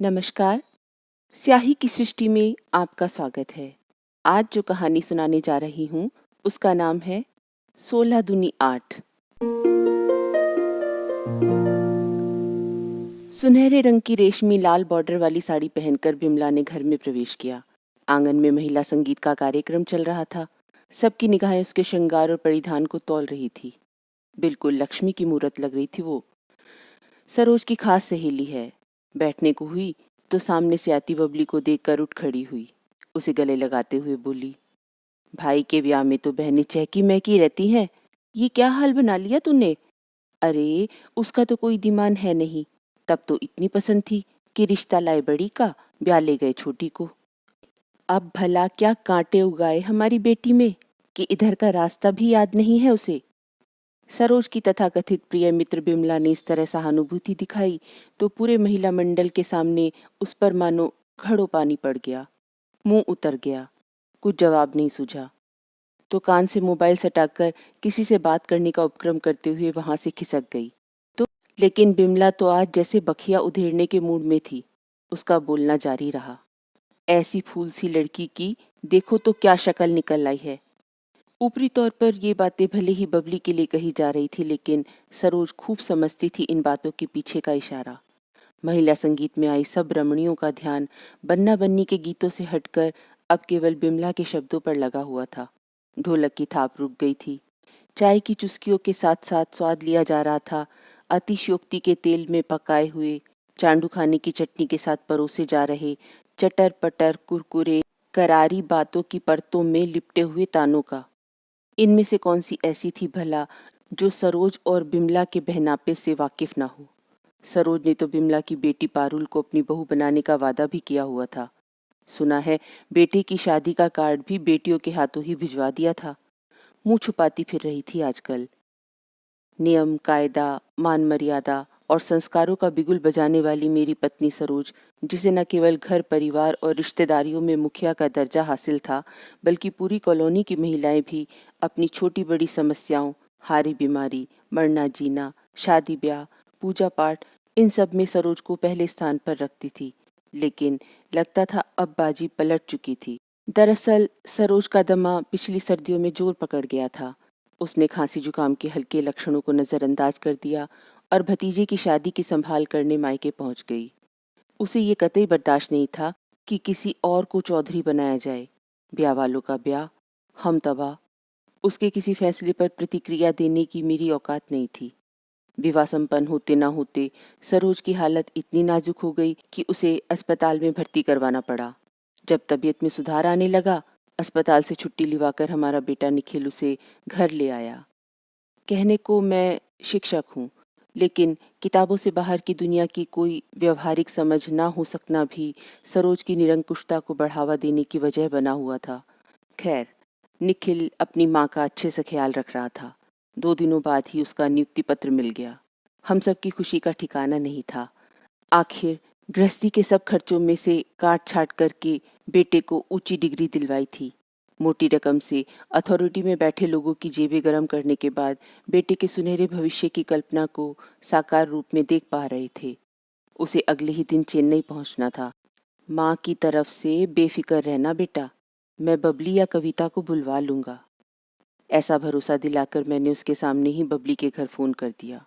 नमस्कार। स्याही की सृष्टि में आपका स्वागत है। आज जो कहानी सुनाने जा रही हूँ उसका नाम है 16 दूनी 8। सुनहरे रंग की रेशमी लाल बॉर्डर वाली साड़ी पहनकर बिमला ने घर में प्रवेश किया। आंगन में महिला संगीत का कार्यक्रम चल रहा था। सबकी निगाहें उसके श्रृंगार और परिधान को तौल रही थी। बिल्कुल लक्ष्मी की मूरत लग रही थी वो। सरोज की खास सहेली है। बैठने को हुई तो सामने से आती बबली को देखकर उठ खड़ी हुई। उसे गले लगाते हुए बोली, भाई के ब्याह में तो बहनें चहकी महकी रहती हैं, ये क्या हाल बना लिया तूने? अरे उसका तो कोई दिमान है नहीं। तब तो इतनी पसंद थी कि रिश्ता लाए बड़ी का, ब्याह ले गए छोटी को। अब भला क्या कांटे उगाए हमारी बेटी में कि इधर का रास्ता भी याद नहीं है उसे। सरोज की तथाकथित प्रिय मित्र बिमला ने इस तरह सहानुभूति दिखाई तो पूरे महिला मंडल के सामने उस पर मानो घड़ों पानी पड़ गया। मुंह उतर गया। कुछ जवाब नहीं सूझा तो कान से मोबाइल सटाकर किसी से बात करने का उपक्रम करते हुए वहां से खिसक गई। तो लेकिन बिमला तो आज जैसे बखिया उधेड़ने के मूड में थी। उसका बोलना जारी रहा। ऐसी फूल सी लड़की की देखो तो क्या शक्ल निकल आई है। ऊपरी तौर पर ये बातें भले ही बबली के लिए कही जा रही थी, लेकिन सरोज खूब समझती थी इन बातों के पीछे का इशारा। महिला संगीत में आई सब रमणियों का ध्यान बन्ना बन्नी के गीतों से हटकर अब केवल बिमला के शब्दों पर लगा हुआ था। ढोलक की थाप रुक गई थी। चाय की चुस्कियों के साथ साथ स्वाद लिया जा रहा था अतिशयोक्ति के तेल में पकाए हुए चांडू खाने की चटनी के साथ परोसे जा रहे चटर पटर कुरकुरे करारी बातों की परतों में लिपटे हुए तानों का। इनमें से कौन सी ऐसी थी भला जो सरोज और बिमला के बहनापे से वाकिफ ना हो। सरोज ने तो बिमला की बेटी पारुल को अपनी बहू बनाने का वादा भी किया हुआ था। सुना है बेटे की शादी का कार्ड भी बेटियों के हाथों ही भिजवा दिया था। मुंह छुपाती फिर रही थी आजकल। नियम कायदा मान मर्यादा और संस्कारों का बिगुल बजाने वाली मेरी पत्नी सरोज, जिसे न केवल घर परिवार और रिश्तेदारियों में मुखिया का दर्जा हासिल था, बल्कि पूरी कॉलोनी की महिलाएं भी अपनी छोटी बड़ी समस्याओं, हारी बीमारी, मरना जीना, शादी ब्याह, पूजा पाठ, इन सब में सरोज को पहले स्थान पर रखती थी। लेकिन लगता था अब बाजी पलट चुकी थी। दरअसल सरोज का दमा पिछली सर्दियों में जोर पकड़ गया था। उसने खांसी जुकाम के हल्के लक्षणों को नजरअंदाज कर दिया और भतीजे की शादी की संभाल करने मायके पहुंच गई। उसे ये कतई बर्दाश्त नहीं था कि किसी और को चौधरी बनाया जाए। ब्याह वालों का ब्याह, हम तबाह। उसके किसी फैसले पर प्रतिक्रिया देने की मेरी औकात नहीं थी। विवाह संपन्न होते ना होते सरोज की हालत इतनी नाजुक हो गई कि उसे अस्पताल में भर्ती करवाना पड़ा। जब तबीयत में सुधार आने लगा, अस्पताल से छुट्टी लिवाकर हमारा बेटा निखिल उसे घर ले आया। कहने को मैं शिक्षक हूँ, लेकिन किताबों से बाहर की दुनिया की कोई व्यवहारिक समझ ना हो सकना भी सरोज की निरंकुशता को बढ़ावा देने की वजह बना हुआ था। खैर, निखिल अपनी माँ का अच्छे से ख्याल रख रहा था। 2 दिनों बाद ही उसका नियुक्ति पत्र मिल गया। हम सब की खुशी का ठिकाना नहीं था। आखिर गृहस्थी के सब खर्चों में से काट छाट करके बेटे को ऊंची डिग्री दिलवाई थी। मोटी रकम से अथॉरिटी में बैठे लोगों की जेबें गरम करने के बाद बेटे के सुनहरे भविष्य की कल्पना को साकार रूप में देख पा रहे थे। उसे अगले ही दिन चेन्नई पहुंचना था। माँ की तरफ से बेफिक्र रहना बेटा, मैं बबली या कविता को बुलवा लूंगा। ऐसा भरोसा दिलाकर मैंने उसके सामने ही बबली के घर फोन कर दिया।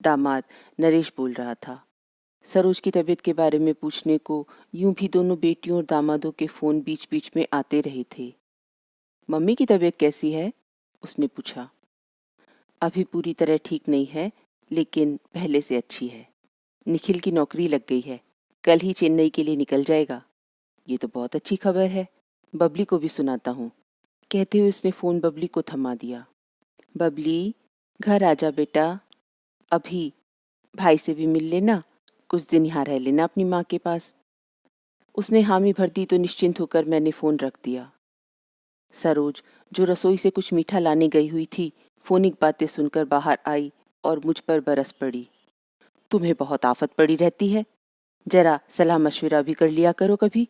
दामाद नरेश बोल रहा था। सरोज की तबीयत के बारे में पूछने को यूं भी दोनों बेटियों और दामादों के फोन बीच बीच में आते रहे थे। मम्मी की तबीयत कैसी है? उसने पूछा। अभी पूरी तरह ठीक नहीं है, लेकिन पहले से अच्छी है। निखिल की नौकरी लग गई है, कल ही चेन्नई के लिए निकल जाएगा। ये तो बहुत अच्छी खबर है, बबली को भी सुनाता हूँ। कहते हुए उसने फोन बबली को थमा दिया। बबली, घर आजा बेटा। अभी भाई से भी मिल लेना, कुछ दिन यहाँ रह लेना अपनी माँ के पास। उसने हामी भर दी तो निश्चिंत होकर मैंने फोन रख दिया। सरोज, जो रसोई से कुछ मीठा लाने गई हुई थी, फोनिक बातें सुनकर बाहर आई और मुझ पर बरस पड़ी। तुम्हें बहुत आफत पड़ी रहती है, जरा सलाह मशविरा भी कर लिया करो कभी।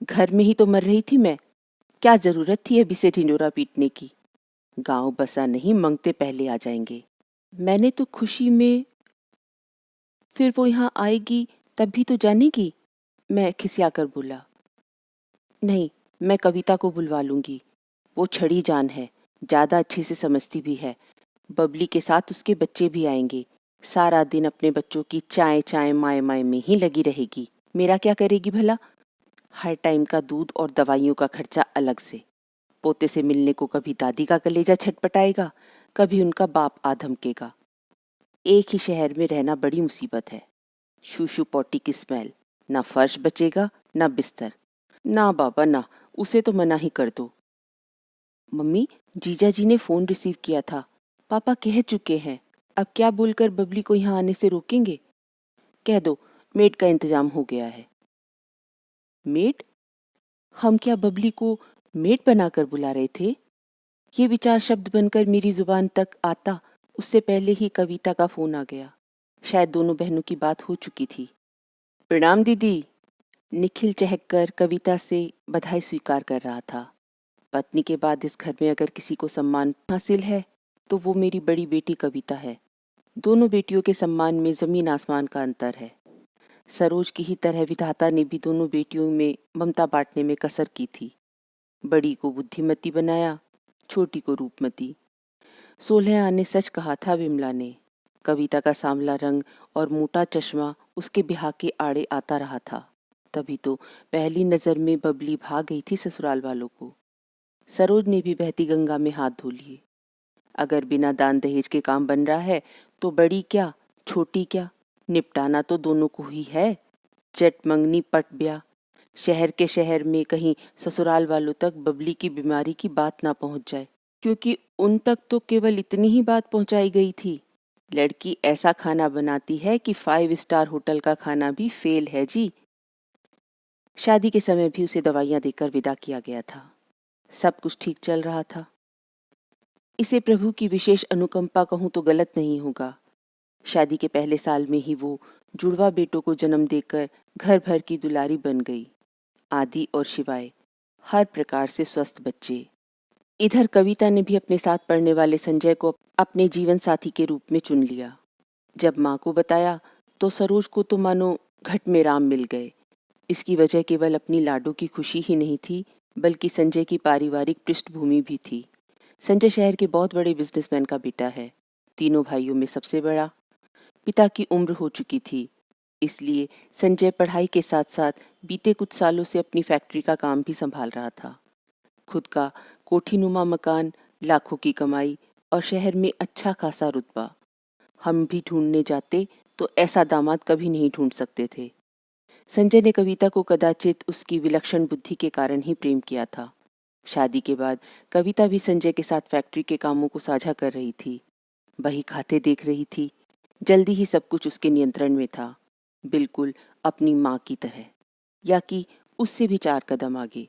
घर में ही तो मर रही थी मैं, क्या जरूरत थी अभी से ढिंडोरा पीटने की। गांव बसा नहीं, मंगते पहले आ जाएंगे। मैंने तो खुशी में, फिर वो यहाँ आएगी तब भी तो जानेगी, मैं खिसियाकर बोला। नहीं, मैं कविता को बुलवा लूंगी। वो छड़ी जान है, ज्यादा अच्छे से समझती भी है। बबली के साथ उसके बच्चे भी आएंगे। सारा दिन अपने बच्चों की चाय चाय माए माए में ही लगी रहेगी। मेरा क्या करेगी भला? हर टाइम का दूध और दवाइयों का खर्चा अलग से। पोते से मिलने को कभी दादी का कलेजा छटपटाएगा, कभी उनका बाप आ धमकेगा। एक ही शहर में रहना बड़ी मुसीबत है। शूशु पॉटी की स्मेल, ना फर्श बचेगा ना बिस्तर। ना बाबा ना, उसे तो मना ही कर दो। मम्मी, जीजा जी ने फोन रिसीव किया था। पापा कह चुके हैं, अब क्या बोलकर बबली को यहाँ आने से रोकेंगे? कह दो मेड का इंतजाम हो गया है। मेड? हम क्या बबली को मेड बनाकर बुला रहे थे? ये विचार शब्द बनकर मेरी जुबान तक आता उससे पहले ही कविता का फोन आ गया। शायद दोनों बहनों की बात हो चुकी थी। प्रणाम दीदी। निखिल चहककर कविता से बधाई स्वीकार कर रहा था। पत्नी के बाद इस घर में अगर किसी को सम्मान हासिल है तो वो मेरी बड़ी बेटी कविता है। दोनों बेटियों के सम्मान में जमीन आसमान का अंतर है। सरोज की ही तरह विधाता ने भी दोनों बेटियों में ममता बांटने में कसर की थी। बड़ी को बुद्धिमती बनाया, छोटी को रूपमती। 16 आने सच कहा था विमला ने। कविता का सांवला रंग और मोटा चश्मा उसके ब्याह के आड़े आता रहा था। तभी तो पहली नजर में बबली भाग गई थी ससुराल वालों को। सरोज ने भी बहती गंगा में हाथ धो लिए। अगर बिना दान दहेज के काम बन रहा है तो बड़ी क्या छोटी क्या, निपटाना तो दोनों को ही है। चट मंगनी पट ब्याह। शहर के शहर में कहीं ससुराल वालों तक बबली की बीमारी की बात ना पहुंच जाए, क्योंकि उन तक तो केवल इतनी ही बात पहुंचाई गई थी। लड़की ऐसा खाना बनाती है कि 5 स्टार होटल का खाना भी फेल है जी। शादी के समय भी उसे दवाइयां देकर विदा किया गया था। सब कुछ ठीक चल रहा था। इसे प्रभु की विशेष अनुकंपा कहूं तो गलत नहीं होगा। शादी के पहले साल में ही वो जुड़वा बेटों को जन्म देकर घर भर की दुलारी बन गई। आदि और शिवाय, हर प्रकार से स्वस्थ बच्चे। इधर कविता ने भी अपने साथ पढ़ने वाले संजय को अपने जीवन साथी के रूप में चुन लिया। जब माँ को बताया तो सरोज को तो मानो घट में राम मिल गए। इसकी वजह केवल अपनी लाडो की खुशी ही नहीं थी, बल्कि संजय की पारिवारिक पृष्ठभूमि भी थी। संजय शहर के बहुत बड़े बिजनेसमैन का बेटा है, तीनों भाइयों में सबसे बड़ा। पिता की उम्र हो चुकी थी, इसलिए संजय पढ़ाई के साथ साथ बीते कुछ सालों से अपनी फैक्ट्री का काम भी संभाल रहा था। खुद का कोठीनुमा मकान, लाखों की कमाई और शहर में अच्छा खासा रुतबा। हम भी ढूंढने जाते तो ऐसा दामाद कभी नहीं ढूंढ सकते थे। संजय ने कविता को कदाचित उसकी विलक्षण बुद्धि के कारण ही प्रेम किया था। शादी के बाद कविता भी संजय के साथ फैक्ट्री के कामों को साझा कर रही थी। बही खाते देख रही थी। जल्दी ही सब कुछ उसके नियंत्रण में था, बिल्कुल अपनी माँ की तरह, या कि उससे भी 4 कदम आगे।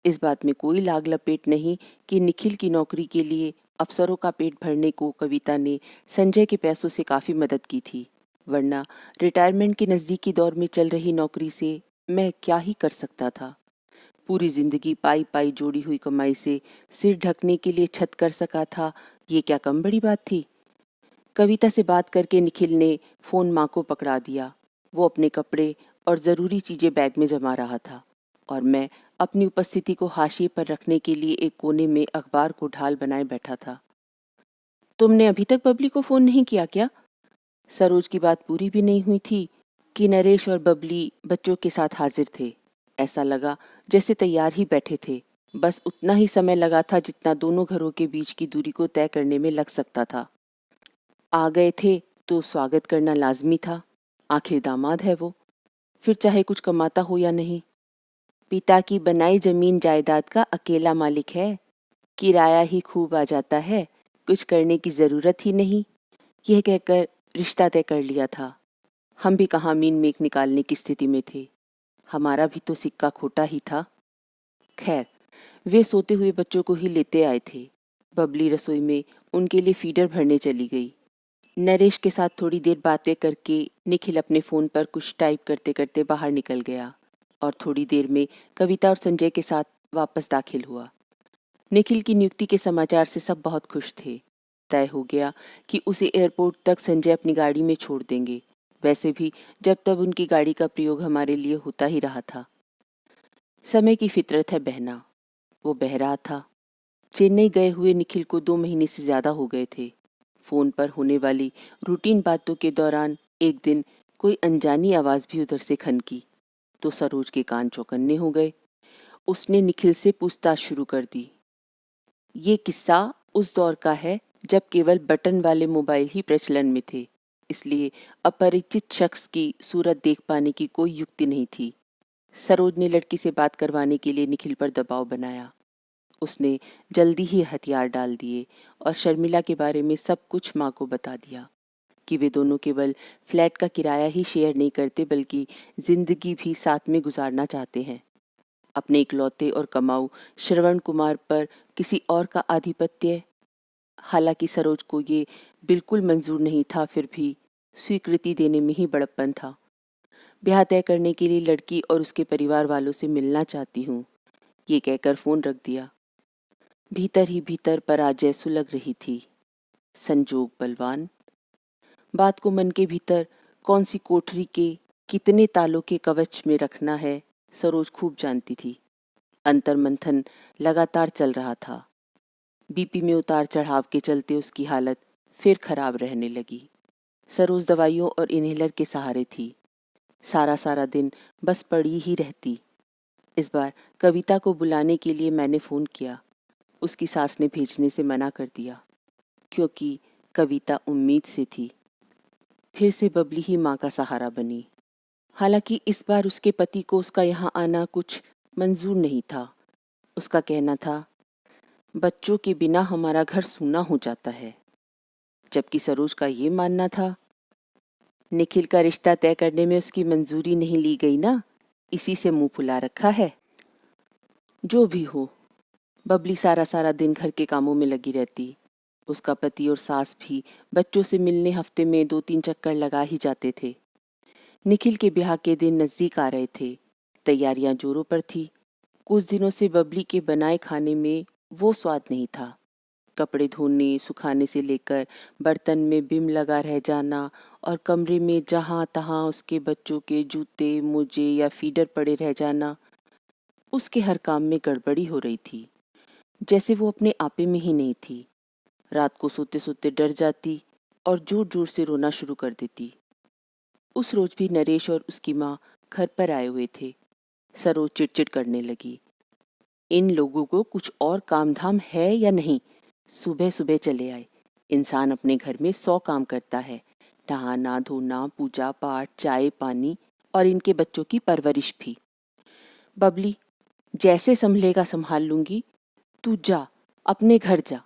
इस बात में कोई लाग लपेट नहीं कि निखिल की नौकरी के लिए अफसरों का पेट भरने को कविता ने संजय के पैसों से काफी मदद की थी, वरना रिटायरमेंट के नजदीकी दौर में चल रही नौकरी से मैं क्या ही कर सकता था। पूरी जिंदगी पाई पाई जोड़ी हुई कमाई से सिर ढकने के लिए छत कर सका था, ये क्या कम बड़ी बात थी। कविता से बात करके निखिल ने फोन माँ को पकड़ा दिया। वो अपने कपड़े और जरूरी चीजें बैग में जमा रहा था और मैं अपनी उपस्थिति को हाशिए पर रखने के लिए एक कोने में अखबार को ढाल बनाए बैठा था। तुमने अभी तक बबली को फोन नहीं किया क्या? सरोज की बात पूरी भी नहीं हुई थी कि नरेश और बबली बच्चों के साथ हाजिर थे। ऐसा लगा जैसे तैयार ही बैठे थे। बस उतना ही समय लगा था जितना दोनों घरों के बीच की दूरी को तय करने में लग सकता था। आ गए थे तो स्वागत करना लाजमी था, आखिर दामाद है वो, फिर चाहे कुछ कमाता हो या नहीं। पिता की बनाई जमीन जायदाद का अकेला मालिक है, किराया ही खूब आ जाता है, कुछ करने की जरूरत ही नहीं, यह कहकर रिश्ता तय कर लिया था। हम भी कहाँ मीन मेक निकालने की स्थिति में थे, हमारा भी तो सिक्का खोटा ही था। खैर, वे सोते हुए बच्चों को ही लेते आए थे। बबली रसोई में उनके लिए फीडर भरने चली गई। नरेश के साथ थोड़ी देर बातें करके निखिल अपने फोन पर कुछ टाइप करते करते बाहर निकल गया और थोड़ी देर में कविता और संजय के साथ वापस दाखिल हुआ। निखिल की नियुक्ति के समाचार से सब बहुत खुश थे। तय हो गया कि उसे एयरपोर्ट तक संजय अपनी गाड़ी में छोड़ देंगे। वैसे भी जब तब उनकी गाड़ी का प्रयोग हमारे लिए होता ही रहा था। समय की फितरत है बहना। वो बह रहा था। चेन्नई गए हुए निखिल को 2 महीने से ज्यादा हो गए थे। फोन पर होने वाली रूटीन बातों के दौरान एक दिन कोई अनजानी आवाज भी उधर से खनकी तो सरोज के कान चौकन्ने हो गए। उसने निखिल से पूछताछ शुरू कर दी। ये किस्सा उस दौर का है जब केवल बटन वाले मोबाइल ही प्रचलन में थे, इसलिए अपरिचित शख्स की सूरत देख पाने की कोई युक्ति नहीं थी। सरोज ने लड़की से बात करवाने के लिए निखिल पर दबाव बनाया। उसने जल्दी ही हथियार डाल दिए और शर्मिला के बारे में सब कुछ माँ को बता दिया कि वे दोनों केवल फ्लैट का किराया ही शेयर नहीं करते बल्कि जिंदगी भी साथ में गुजारना चाहते हैं। अपने इकलौते और कमाऊ श्रवण कुमार पर किसी और का आधिपत्य। हालांकि सरोज को ये बिल्कुल मंजूर नहीं था, फिर भी स्वीकृति देने में ही बड़प्पन था। ब्याह तय करने के लिए लड़की और उसके परिवार वालों से मिलना चाहती हूँ, ये कहकर फोन रख दिया। भीतर ही भीतर पराजय सुलग रही थी। संजोग बलवान। बात को मन के भीतर कौन सी कोठरी के कितने तालों के कवच में रखना है सरोज खूब जानती थी। अंतर मंथन लगातार चल रहा था। बीपी में उतार चढ़ाव के चलते उसकी हालत फिर खराब रहने लगी। सरोज दवाइयों और इन्हेलर के सहारे थी। सारा सारा दिन बस पड़ी ही रहती। इस बार कविता को बुलाने के लिए मैंने फोन किया। उसकी सास ने भेजने से मना कर दिया क्योंकि कविता उम्मीद से थी। फिर से बबली ही माँ का सहारा बनी। हालांकि इस बार उसके पति को उसका यहाँ आना कुछ मंजूर नहीं था। उसका कहना था, बच्चों के बिना हमारा घर सूना हो जाता है। जबकि सरोज का ये मानना था, निखिल का रिश्ता तय करने में उसकी मंजूरी नहीं ली गई ना, इसी से मुंह फुला रखा है। जो भी हो, बबली सारा सारा दिन घर के कामों में लगी रहती। उसका पति और सास भी बच्चों से मिलने हफ्ते में 2-3 चक्कर लगा ही जाते थे। निखिल के ब्याह के दिन नजदीक आ रहे थे। तैयारियां जोरों पर थी। कुछ दिनों से बबली के बनाए खाने में वो स्वाद नहीं था। कपड़े धोने सुखाने से लेकर बर्तन में बिम लगा रह जाना और कमरे में जहां तहां उसके बच्चों के जूते मोजे या फीडर पड़े रह जाना, उसके हर काम में गड़बड़ी हो रही थी, जैसे वो अपने आपे में ही नहीं थी। रात को सोते सोते डर जाती और जोर जोर से रोना शुरू कर देती। उस रोज भी नरेश और उसकी माँ घर पर आए हुए थे। सरोज चिड़चिड़ करने लगी, इन लोगों को कुछ और काम धाम है या नहीं? सुबह सुबह चले आए। इंसान अपने घर में 100 काम करता है, नहाना धोना पूजा पाठ चाय पानी और इनके बच्चों की परवरिश भी। बबली, जैसे संभलेगा संभाल लूंगी, तू जा अपने घर जा,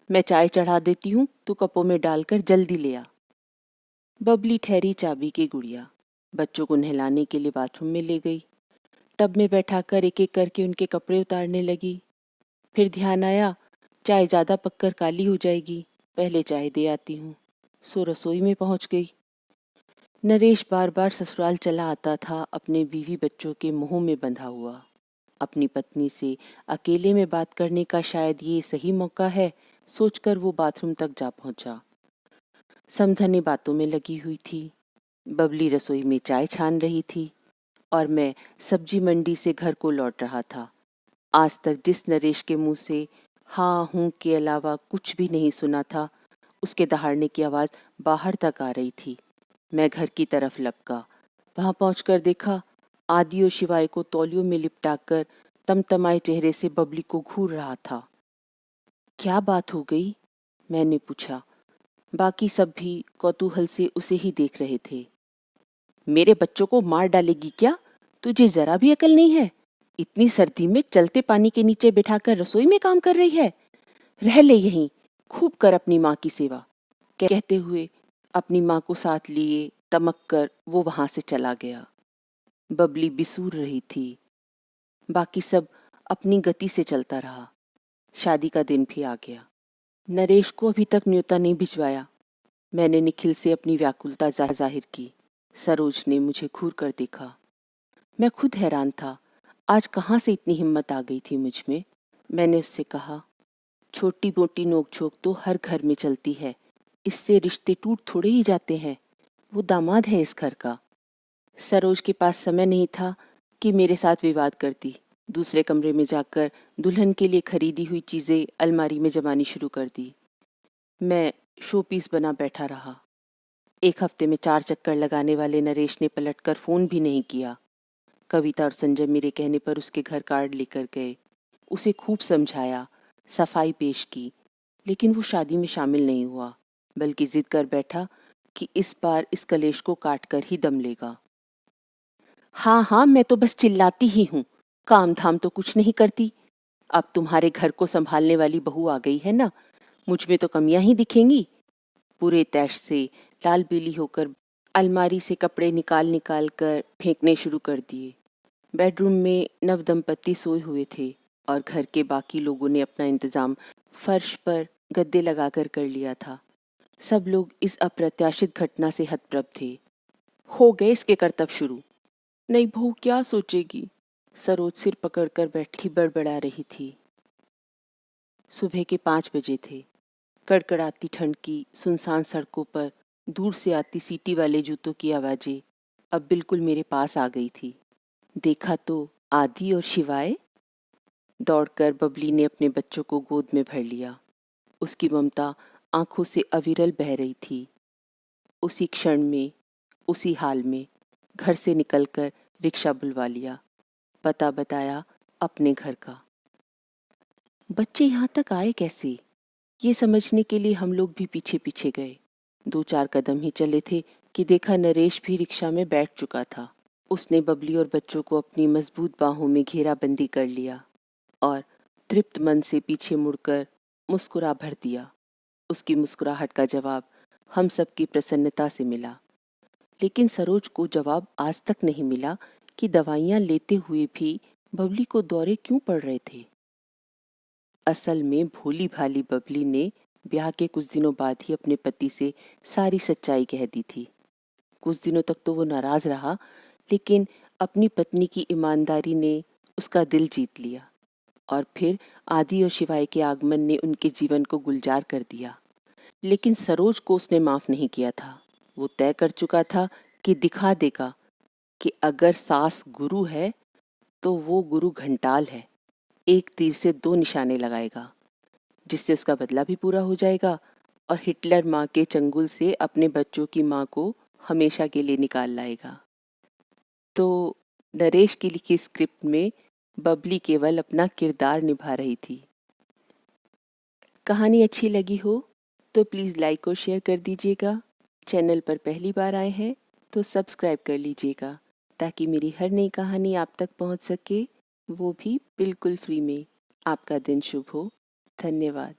मैं चाय चढ़ा देती हूँ, तू कपों में डालकर जल्दी ले आ। बबली ठहरी चाबी की गुड़िया बच्चों को नहलाने के लिए बाथरूम में ले गई। टब में बैठाकर एक एक करके उनके कपड़े उतारने लगी। फिर ध्यान आया, चाय ज्यादा पककर काली हो जाएगी, पहले चाय दे आती हूँ। सो रसोई में पहुंच गई। नरेश बार बार ससुराल चला आता था, अपने बीवी बच्चों के मुंह में बंधा हुआ। अपनी पत्नी से अकेले में बात करने का शायद ये सही मौका है, सोचकर वो बाथरूम तक जा पहुंचा। समधनी बातों में लगी हुई थी। बबली रसोई में चाय छान रही थी और मैं सब्जी मंडी से घर को लौट रहा था। आज तक जिस नरेश के मुंह से हाँ हूँ के अलावा कुछ भी नहीं सुना था, उसके दहाड़ने की आवाज बाहर तक आ रही थी। मैं घर की तरफ लपका। वहां पहुंचकर देखा, आदि और शिवाय को तौलियों में लिपटाकर तमतमाए चेहरे से बबली को घूर रहा था। क्या बात हो गई? मैंने पूछा। बाकी सब भी कौतूहल से उसे ही देख रहे थे। मेरे बच्चों को मार डालेगी क्या? तुझे जरा भी अकल नहीं है? इतनी सर्दी में चलते पानी के नीचे बिठाकर रसोई में काम कर रही है। रह ले यहीं, खूब कर अपनी माँ की सेवा। कहते हुए अपनी माँ को साथ लिए तमक कर वो वहां से चला गया। बबली बिसूर रही थी। बाकी सब अपनी गति से चलता रहा। शादी का दिन भी आ गया। नरेश को अभी तक न्योता नहीं भिजवाया। मैंने निखिल से अपनी व्याकुलता जाहिर की। सरोज ने मुझे घूर कर देखा। मैं खुद हैरान था, आज कहाँ से इतनी हिम्मत आ गई थी मुझ में। मैंने उससे कहा, छोटी मोटी नोकझोंक तो हर घर में चलती है, इससे रिश्ते टूट थोड़े ही जाते हैं। वो दामाद है इस घर का। सरोज के पास समय नहीं था कि मेरे साथ विवाद करती। दूसरे कमरे में जाकर दुल्हन के लिए खरीदी हुई चीजें अलमारी में जमानी शुरू कर दी। मैं शोपीस बना बैठा रहा। एक हफ्ते में 4 चक्कर लगाने वाले नरेश ने पलटकर फोन भी नहीं किया। कविता और संजय मेरे कहने पर उसके घर कार्ड लेकर गए। उसे खूब समझाया, सफाई पेश की, लेकिन वो शादी में शामिल नहीं हुआ, बल्कि जिद कर बैठा कि इस बार इस कलेश को काट कर ही दम लेगा। हाँ हाँ, मैं तो बस चिल्लाती ही हूँ, काम धाम तो कुछ नहीं करती। अब तुम्हारे घर को संभालने वाली बहू आ गई है ना, मुझ में तो कमियां ही दिखेंगी। पूरे तैश से लाल पीली होकर अलमारी से कपड़े निकाल निकाल कर फेंकने शुरू कर दिए। बेडरूम में नव दंपत्ति सोए हुए थे और घर के बाकी लोगों ने अपना इंतजाम फर्श पर गद्दे लगाकर कर लिया था। सब लोग इस अप्रत्याशित घटना से हतप्रभ थे। हो गए इसके करतब शुरू। नई बहू क्या सोचेगी? सरोज सिर पकड़कर बैठी बड़बड़ा रही थी। सुबह के 5 बजे थे। कड़कड़ाती ठंड की सुनसान सड़कों पर दूर से आती सीटी वाले जूतों की आवाजें अब बिल्कुल मेरे पास आ गई थी। देखा तो आदि और शिवाय। दौड़कर बबली ने अपने बच्चों को गोद में भर लिया। उसकी ममता आंखों से अविरल बह रही थी। उसी क्षण में, उसी हाल में घर से निकलकर रिक्शा बुलवा लिया। पता बताया अपने घर का। बच्चे यहाँ तक आए कैसे, ये समझने के लिए हम लोग भी पीछे पीछे गए। 2-4 कदम ही चले थे कि देखा नरेश भी रिक्शा में बैठ चुका था। उसने बबली और बच्चों को अपनी मजबूत बाहों में घेराबंदी कर लिया और तृप्त मन से पीछे मुड़कर मुस्कुरा भर दिया। उसकी मुस्कुराहट का जवाब हम सबकी प्रसन्नता से मिला, लेकिन सरोज को जवाब आज तक नहीं मिला कि दवाइयां लेते हुए भी बबली को दौरे क्यों पड़ रहे थे। असल में भोली भाली बबली ने ब्याह के कुछ दिनों बाद ही अपने पति से सारी सच्चाई कह दी थी। कुछ दिनों तक तो वो नाराज रहा, लेकिन अपनी पत्नी की ईमानदारी ने उसका दिल जीत लिया और फिर आदि और शिवाय के आगमन ने उनके जीवन को गुलजार कर दिया। लेकिन सरोज को उसने माफ नहीं किया था। वो तय कर चुका था कि दिखा देगा कि अगर सास गुरु है तो वो गुरु घंटाल है। एक तीर से 2 निशाने लगाएगा, जिससे उसका बदला भी पूरा हो जाएगा और हिटलर माँ के चंगुल से अपने बच्चों की माँ को हमेशा के लिए निकाल लाएगा। तो नरेश की लिखी स्क्रिप्ट में बबली केवल अपना किरदार निभा रही थी। कहानी अच्छी लगी हो तो प्लीज़ लाइक और शेयर कर दीजिएगा। चैनल पर पहली बार आए हैं तो सब्सक्राइब कर लीजिएगा, ताकि मेरी हर नई कहानी आप तक पहुंच सके, वो भी बिल्कुल फ्री में। आपका दिन शुभ हो। धन्यवाद।